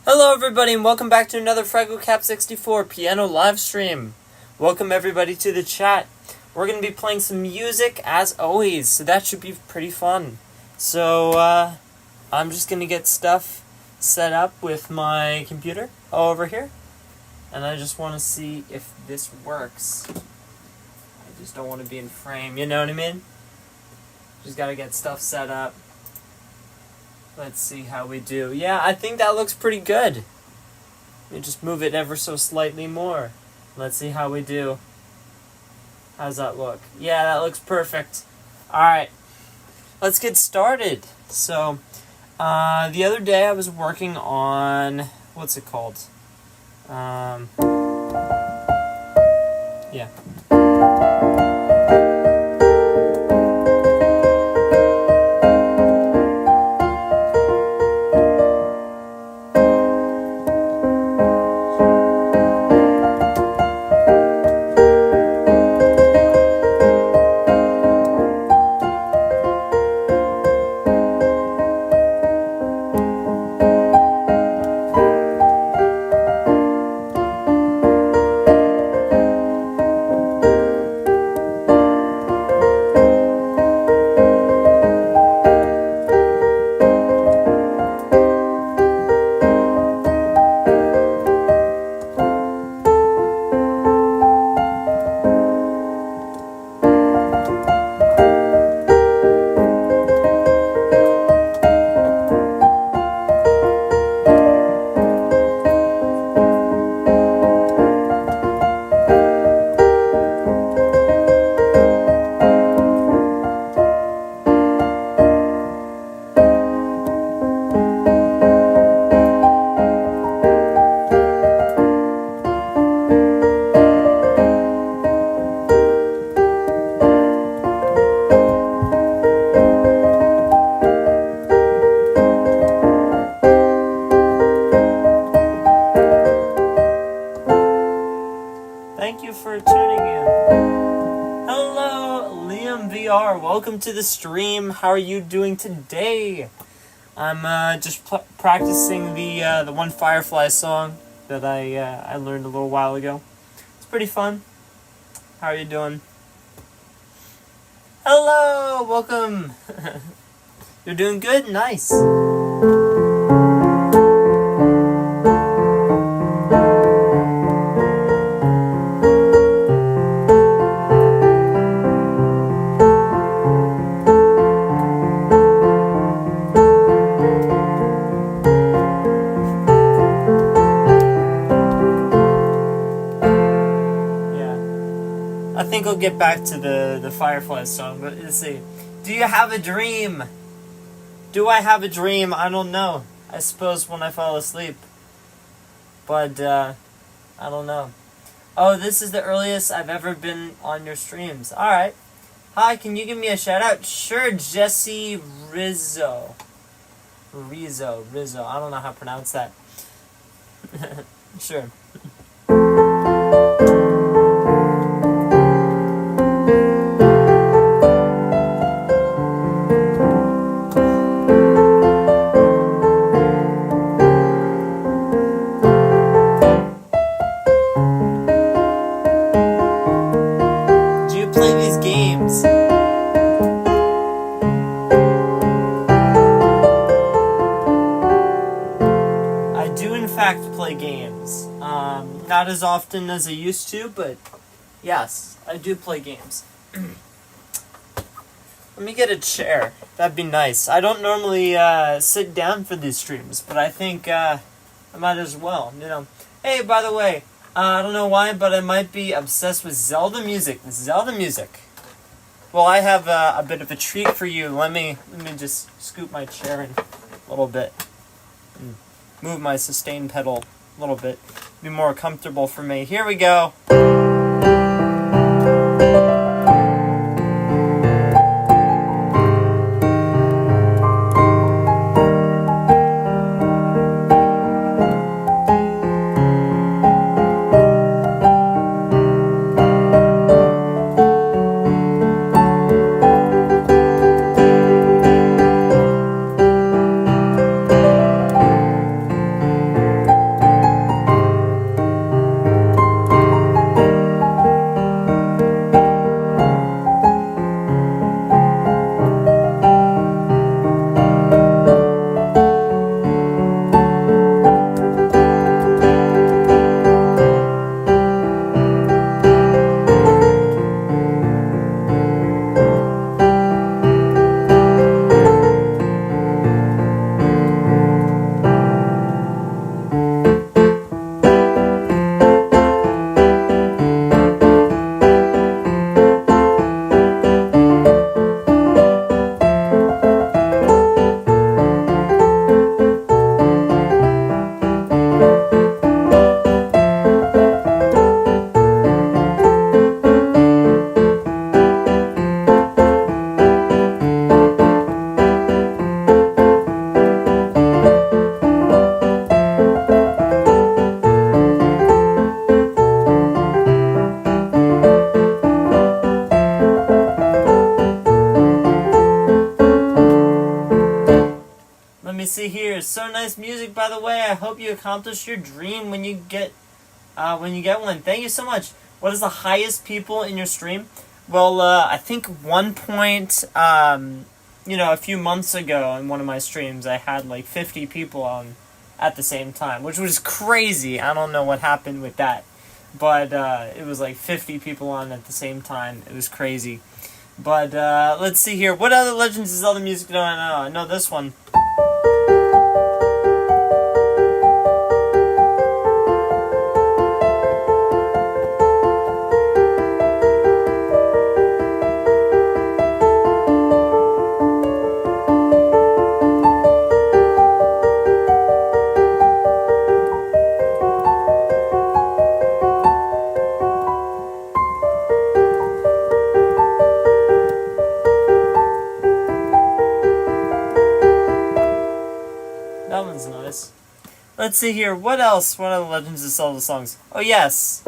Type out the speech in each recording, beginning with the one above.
Hello everybody and welcome back to another FragoCap64 piano live stream. Welcome everybody to the chat. We're going to be playing some music as always, so that should be pretty fun. So I'm just going to get stuff set up with my computer over here. And I just want to see if this works. I just don't want to be in frame, you know what I mean? Just got to get stuff set up. Let's see how we do. Yeah, I think that looks pretty good. Let me just move it ever so slightly more. Let's see how we do. How's that look? Yeah, that looks perfect. Alright, let's get started. So, the other day I was working on, what's it called? Yeah. Welcome to the stream. How are you doing today? I'm just practicing the one Firefly song that I learned a little while ago. It's pretty fun. How are you doing? Hello, welcome. You're doing good? Nice. I think I'll get back to the Firefly song, but let's see. Do you have a dream? Do I have a dream? I don't know. I suppose when I fall asleep. But, I don't know. Oh, this is the earliest I've ever been on your streams. Alright. Hi, can you give me a shout out? Sure, Jesse Rizzo. Rizzo. I don't know how to pronounce that. Sure. Not as often as I used to, but yes, I do play games. Let me get a chair. That'd be nice. I don't normally sit down for these streams, but I think I might as well, you know. Hey, by the way, I don't know why, but I might be obsessed with Zelda music. Well, I have a bit of a treat for you. Let me just scoot my chair in a little bit. And move my sustain pedal a little bit. Be more comfortable for me. Here we go. So Nice Music, by the way. I hope you accomplish your dream when you get one. Thank you so much. What is the highest people in your stream? Well, I think one point, a few months ago in one of my streams, I had like 50 people on at the same time, which was crazy. I don't know what happened with that, but it was like 50 people on at the same time. It was crazy. But let's see here. What other Legends of Zelda music do I know? I know this one. That one's nice. Let's see here. What else? What are the Legends of Zelda songs? Oh, yes.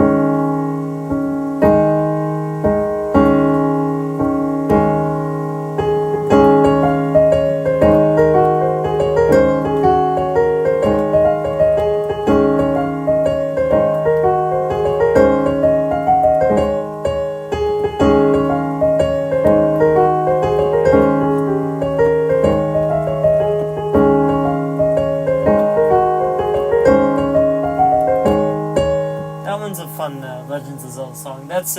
Legends of Zelda song. That's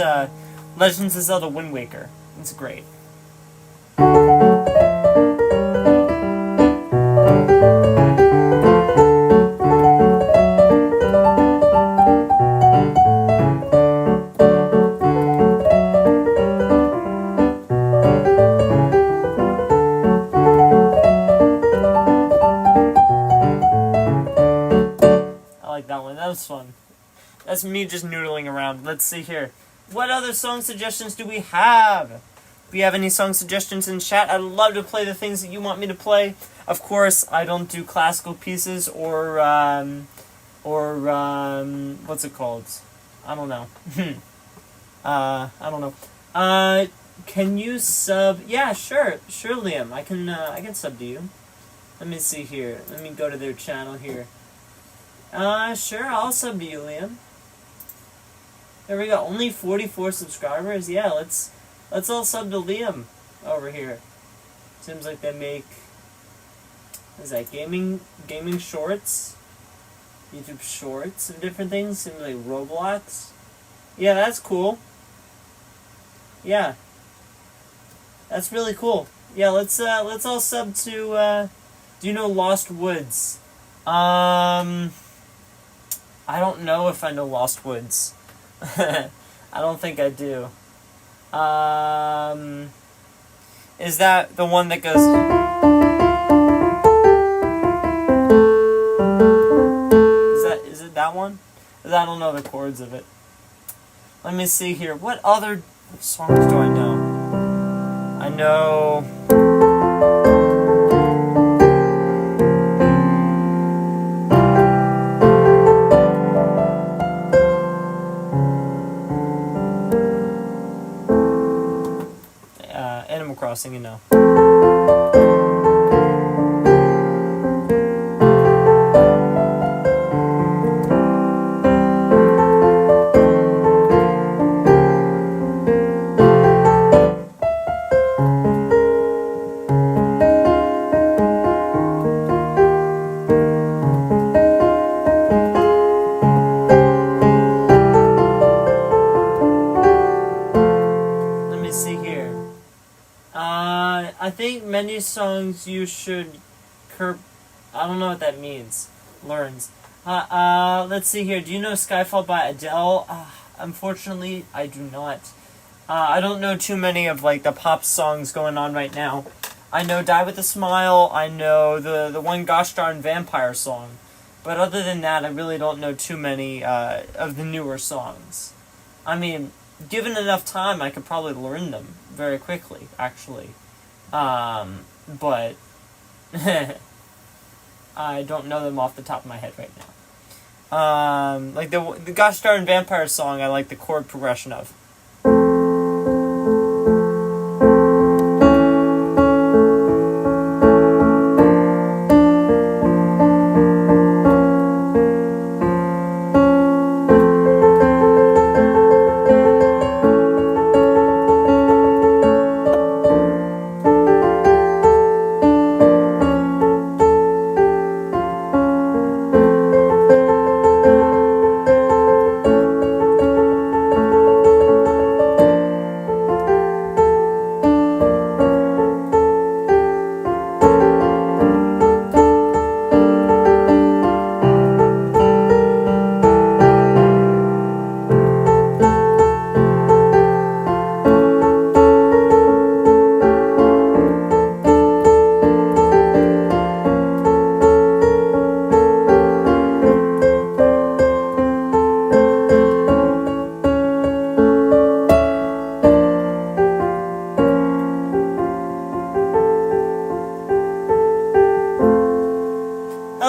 Legends of Zelda Wind Waker. It's great. I like that one. That was fun. That's me just noodling around. Let's see here. What other song suggestions do we have? If you have any song suggestions in chat, I'd love to play the things that you want me to play. Of course, I don't do classical pieces or what's it called? I don't know. I don't know. Can you sub? Yeah, sure, Liam. I can sub to you. Let me see here. Let me go to their channel here. Sure, I'll sub to you, Liam. There we go. Only 44 subscribers. Yeah, let's all sub to Liam over here. Seems like they make, what is that, gaming shorts, YouTube shorts and different things. Seems like Roblox. Yeah, that's cool. Yeah, that's really cool. Yeah, let's all sub to. Do you know Lost Woods? I don't know if I know Lost Woods. I don't think I do. Is that the one that goes? Is it that one? I don't know the chords of it. Let me see here. What other songs do I know? I know. Animal Crossing, you know. I think many songs you should I don't know what that means. Learns. Let's see here. Do you know Skyfall by Adele? Unfortunately, I do not. I don't know too many of like the pop songs going on right now. I know Die With A Smile. I know the one Gosh Darn Vampire song. But other than that, I really don't know too many of the newer songs. I mean, given enough time, I could probably learn them very quickly, actually. But I don't know them off the top of my head right now. Like the Gosh Darn Vampire song, I like the chord progression of.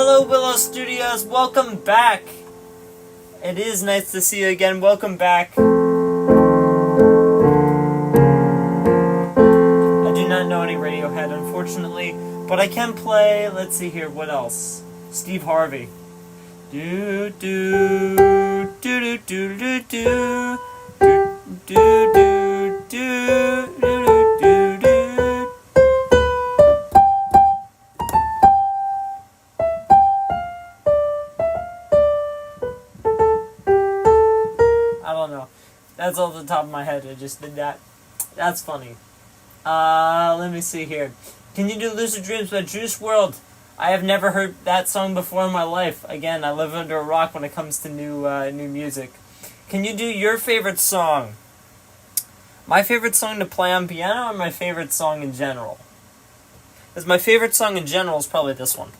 Hello, Willow Studios. Welcome back. It is nice to see you again. Welcome back. I do not know any Radiohead, unfortunately, but I can play. Let's see here. What else? Steve Harvey. Do do do do do do do do do do do do. I don't know. That's off the top of my head. I just did that. That's funny. Let me see here. Can you do Lucid Dreams by Juice WRLD? I have never heard that song before in my life. Again, I live under a rock when it comes to new music. Can you do your favorite song? My favorite song to play on piano, or my favorite song in general? Because my favorite song in general is probably this one.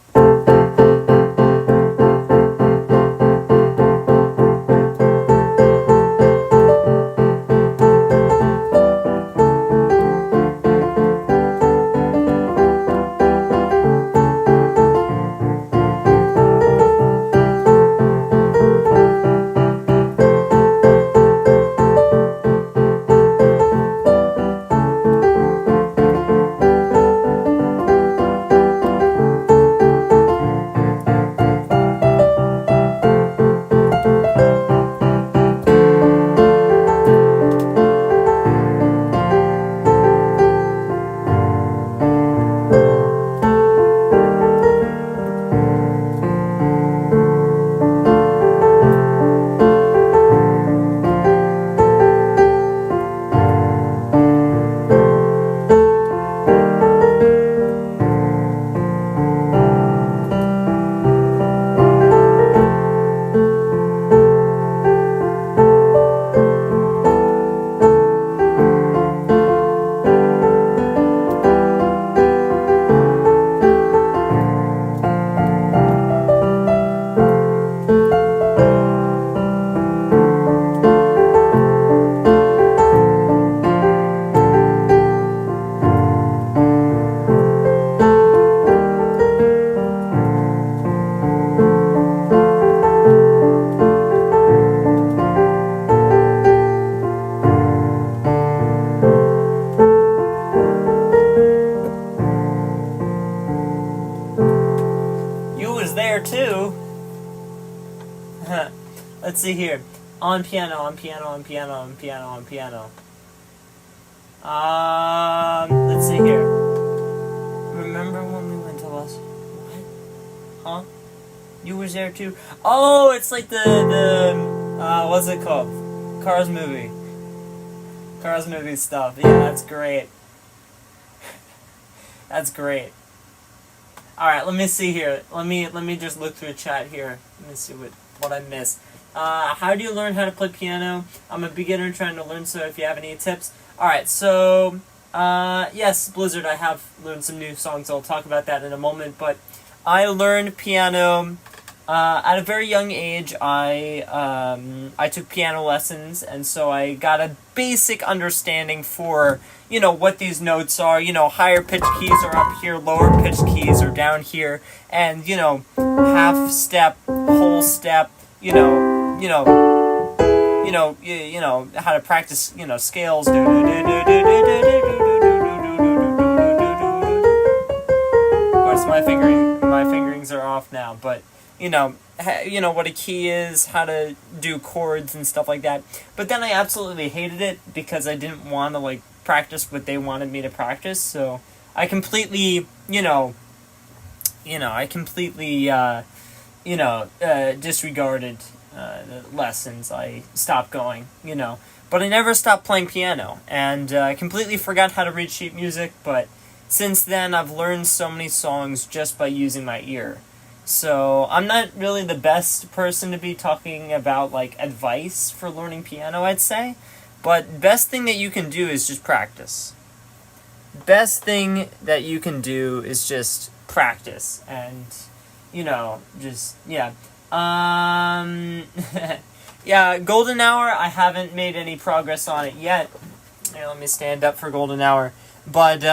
Let's see here. On piano, on piano, on piano, on piano, on piano. Let's see here. Remember when we went to What? Huh? You was there too? Oh, it's like what's it called? Cars movie. Cars movie stuff. Yeah, that's great. That's great. Alright, let me see here. Let me just look through the chat here. Let me see what I missed. How do you learn how to play piano? I'm a beginner trying to learn, so if you have any tips. Alright, so, yes, Blizzard, I have learned some new songs. I'll talk about that in a moment, but I learned piano at a very young age. I took piano lessons, and so I got a basic understanding for, what these notes are. Higher pitched keys are up here, lower pitched keys are down here, and, half step, whole step, how to practice, scales. Of course, my fingerings are off now, but what a key is, how to do chords and stuff like that. But then I absolutely hated it because I didn't want to practice what they wanted me to practice. So I completely, disregarded the lessons. I stopped going, But I never stopped playing piano, and I completely forgot how to read sheet music, but since then I've learned so many songs just by using my ear. So I'm not really the best person to be talking about, advice for learning piano, I'd say, but best thing that you can do is just practice. Best thing that you can do is just practice, and, yeah. Yeah, Golden Hour, I haven't made any progress on it yet. Here, let me stand up for Golden Hour. But,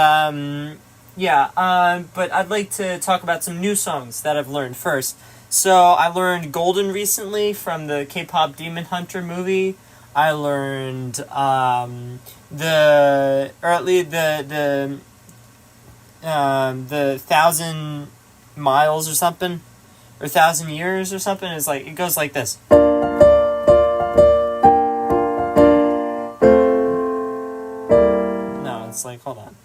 Yeah, but I'd like to talk about some new songs that I've learned first. So I learned Golden recently from the K-pop Demon Hunter movie. I learned the 1,000 miles or something, or 1,000 years or something. Is like, it goes like this. No, it's like, hold on.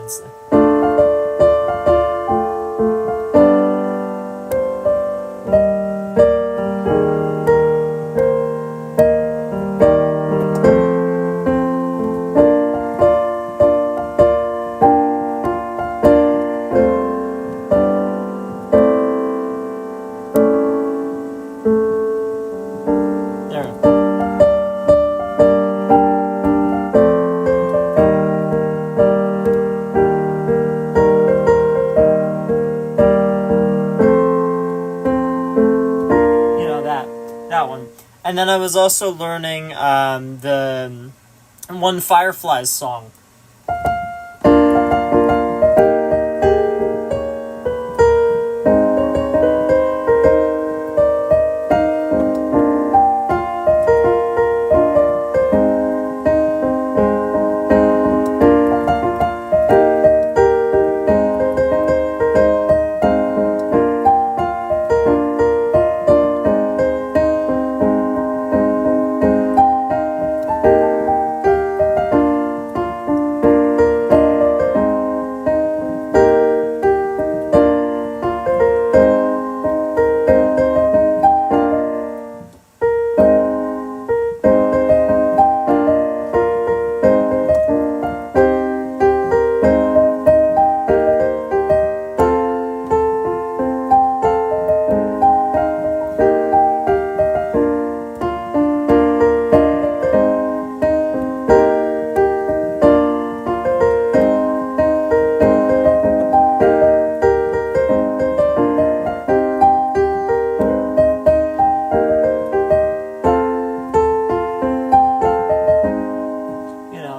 It's like, there we go. You know, that one. And then I was also learning the one Fireflies song.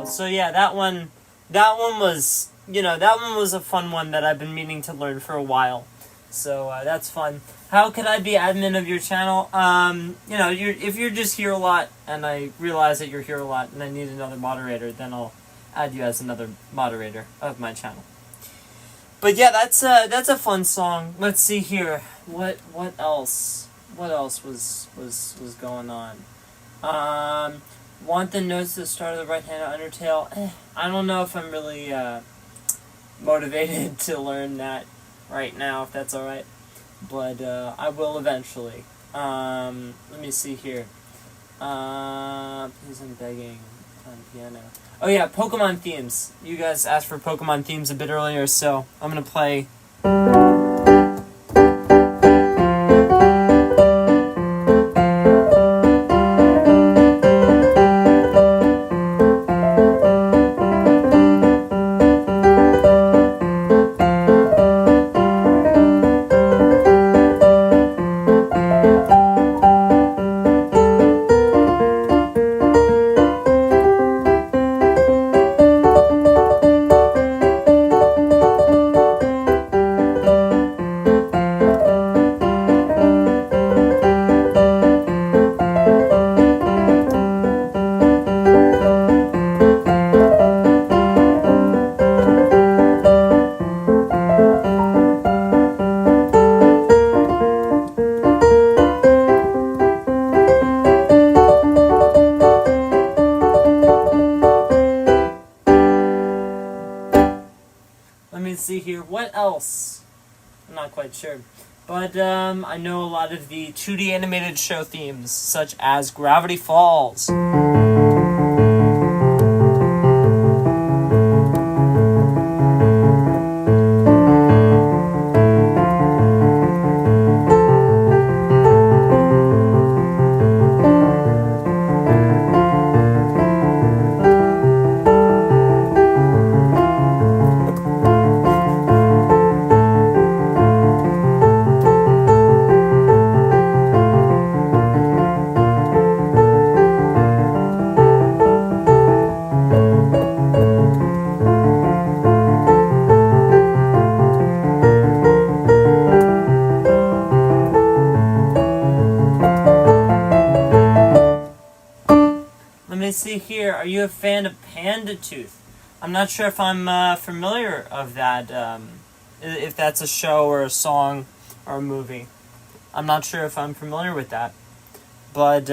So yeah, that one was, that one was a fun one that I've been meaning to learn for a while. So that's fun. How could I be admin of your channel? If you're just here a lot, and I realize that you're here a lot, and I need another moderator, then I'll add you as another moderator of my channel. But yeah, that's a fun song. Let's see here. What else? What else was going on? Want the notes at the start of the right hand of Undertale? I don't know if I'm really motivated to learn that right now, if that's alright. But I will eventually. Let me see here. Please, I'm begging on piano. Oh yeah, Pokemon themes. You guys asked for Pokemon themes a bit earlier, so I'm gonna play. Let me see here. What else? I'm not quite sure. But I know a lot of the 2D animated show themes, such as Gravity Falls. here, are you a fan of Panda Tooth? I'm not sure if I'm familiar of that, if that's a show or a song or a movie. I'm not sure if I'm familiar with that. But,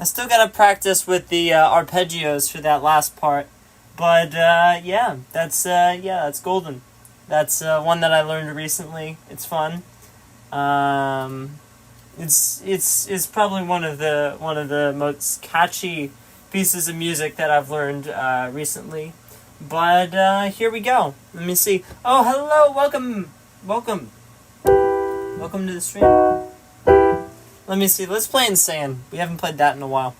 I still gotta practice with the arpeggios for that last part, but yeah, that's golden. That's one that I learned recently. It's fun. It's probably one of the most catchy pieces of music that I've learned recently. But here we go. Let me see. Oh, hello, welcome to the stream. Let me see. Let's play Insane. We haven't played that in a while.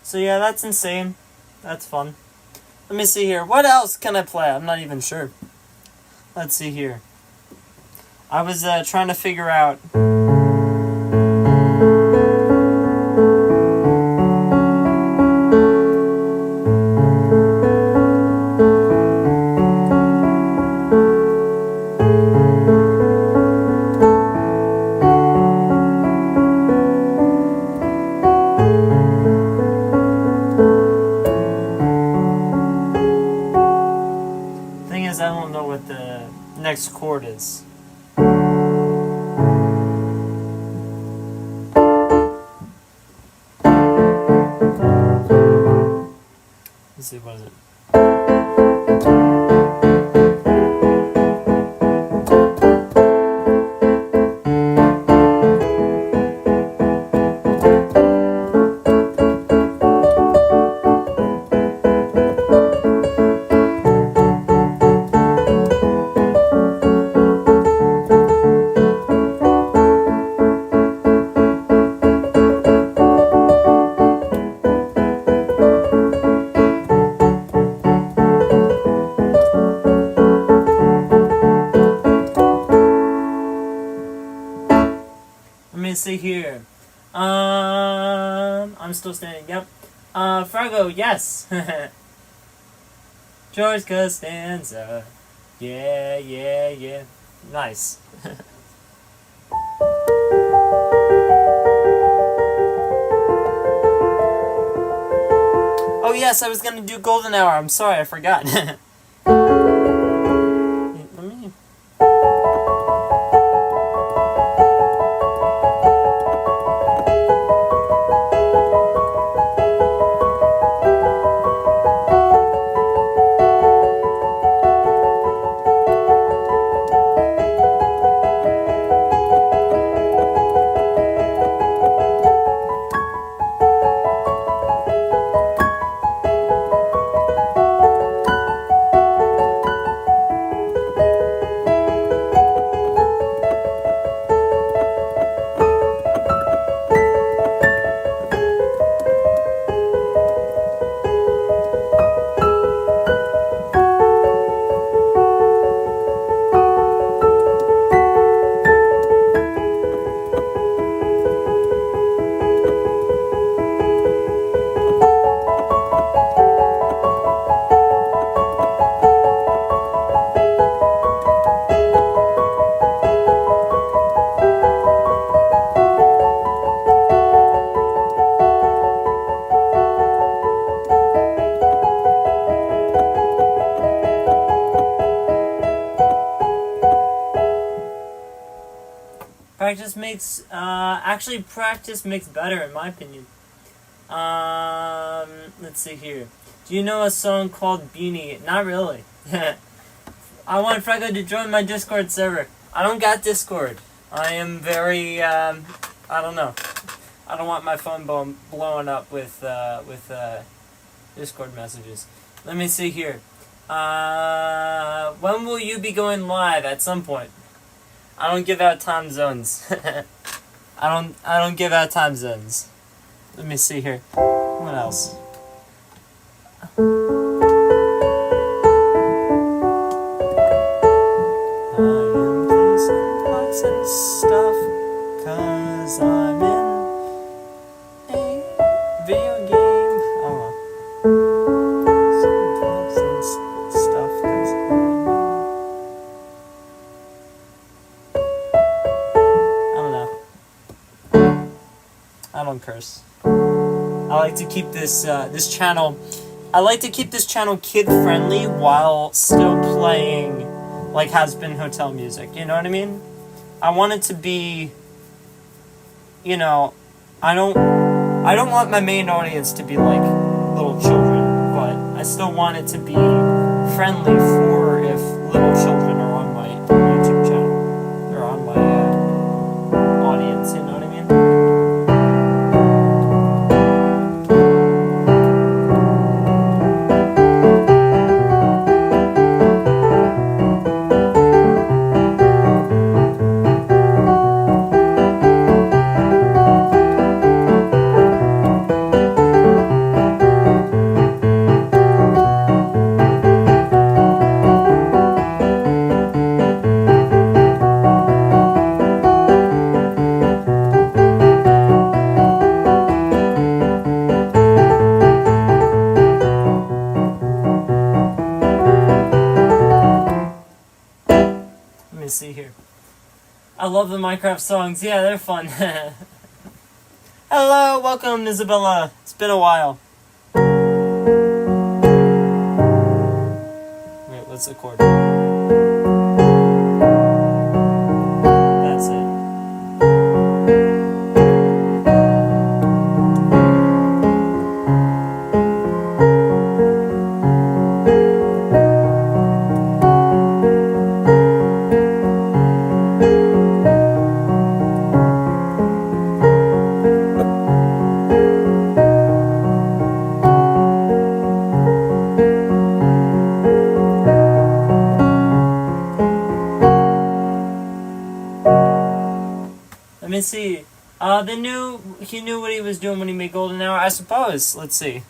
So yeah, that's insane. That's fun. Let me see here. What else can I play? I'm not even sure. Let's see here. I was trying to figure out... Thing is, I don't know what the next chord is. Let's see, what is it? Let me see here. I'm still standing. Yep. Fargo. Yes. George Costanza. Yeah, yeah, yeah. Nice. Oh yes, I was gonna do Golden Hour. I'm sorry, I forgot. Let me. Practice makes better, in my opinion. Let's see here. Do you know a song called Beanie? Not really. I want Franco to join my Discord server. I don't got Discord. I am very, I don't know. I don't want my phone blowing up with Discord messages. Let me see here. When will you be going live? At some point. I don't give out time zones. I don't give out time zones. Let me see here. What else? don't curse. I like to keep this channel. I like to keep this channel kid friendly while still playing like Has-Been Hotel music. You know what I mean? I want it to be. You know, I don't want my main audience to be like little children, but I still want it to be friendly for if little children are on my YouTube channel or on my audience. You know what I mean? Let me see here. I love the Minecraft songs. Yeah, they're fun. Hello, welcome, Isabella. It's been a while. Wait, what's the chord? That's it. Let me see. He knew what he was doing when he made Golden Hour, I suppose. Let's see.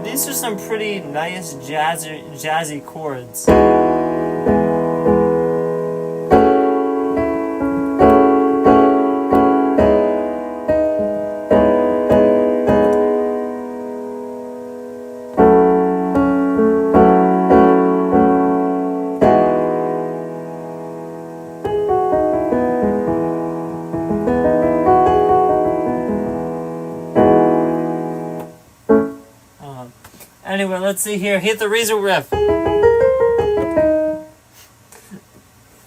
These are some pretty nice jazzy chords. Anyway, let's see here. Hit the Razor riff.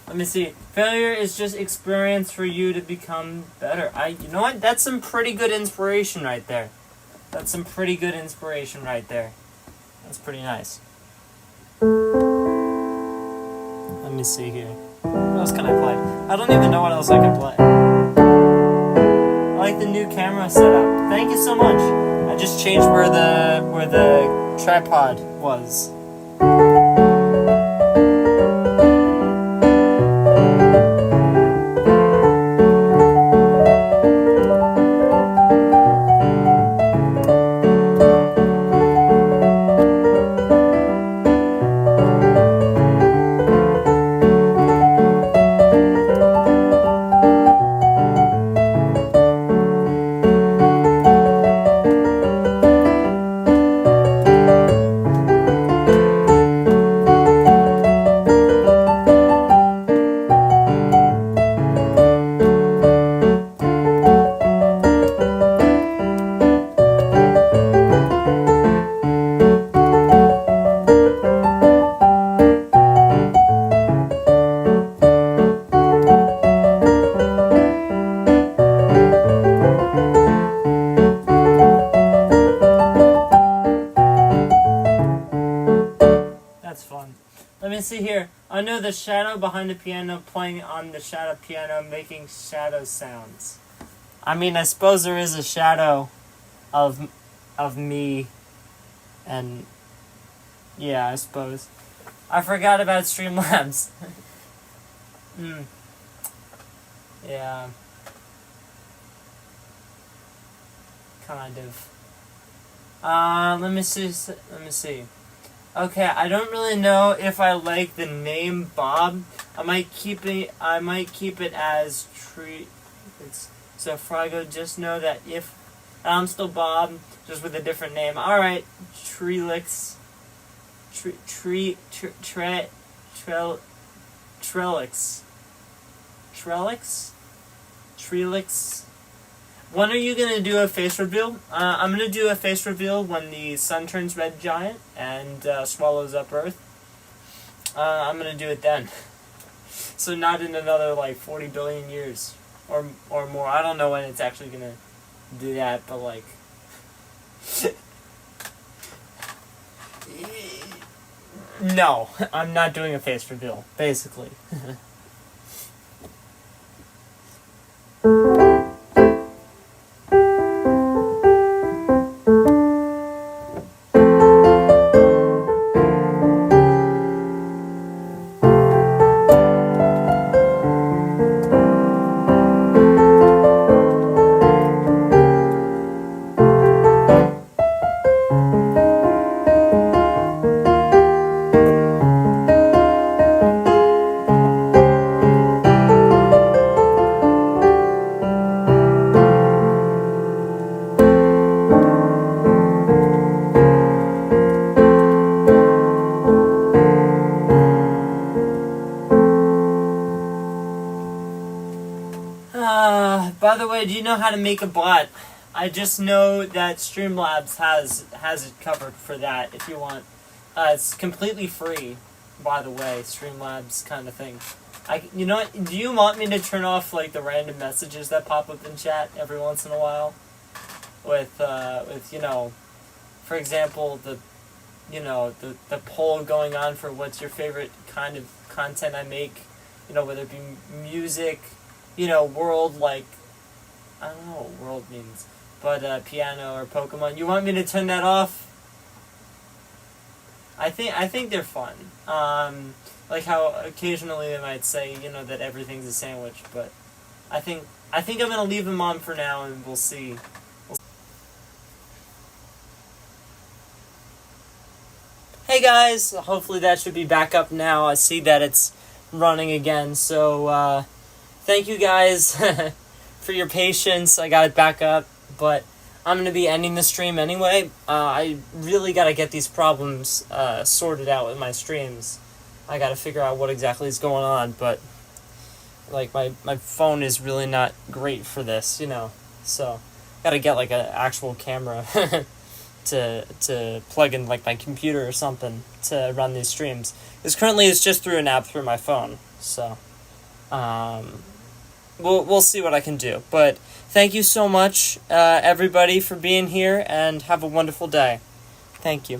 Let me see. Failure is just experience for you to become better. You know what? That's some pretty good inspiration right there. That's some pretty good inspiration right there. That's pretty nice. Let me see here. What else can I play? I don't even know what else I can play. I like the new camera setup. Thank you so much. I just changed where the tripod was. Let me see here. I know the shadow behind the piano playing on the shadow piano making shadow sounds. I mean, I suppose there is a shadow of me, and yeah, I suppose. I forgot about Streamlabs. Yeah. Kind of. Let me see. Okay, I don't really know if I like the name Bob. I might keep it as Tree. So Frago, just know that if I'm still Bob, just with a different name. All right, Trelix. Trelix. Trelix. When are you gonna do a face reveal? I'm gonna do a face reveal when the sun turns red giant and swallows up Earth. I'm gonna do it then. So not in another like 40 billion years or more. I don't know when it's actually gonna do that, but like. No, I'm not doing a face reveal. Basically. By the way, do you know how to make a bot? I just know that Streamlabs has it covered for that if you want. It's completely free, by the way, Streamlabs kind of thing. You know what, do you want me to turn off like the random messages that pop up in chat every once in a while? With you know, for example, the poll going on for what's your favorite kind of content I make, you know, whether it be music, you know, world, like, I don't know what world means, but piano or Pokemon. You want me to turn that off? I think they're fun. Like how occasionally they might say, you know, that everything's a sandwich, but I think I'm gonna leave them on for now, and we'll see. Hey guys, hopefully that should be back up now. I see that it's running again, so thank you guys for your patience. I got it back up, but I'm going to be ending the stream anyway. I really got to get these problems sorted out with my streams. I got to figure out what exactly is going on, but like my phone is really not great for this, you know. So, got to get like an actual camera to plug in like my computer or something to run these streams. Because currently it's just through an app through my phone. So, we'll see what I can do. But thank you so much, everybody, for being here, and have a wonderful day. Thank you.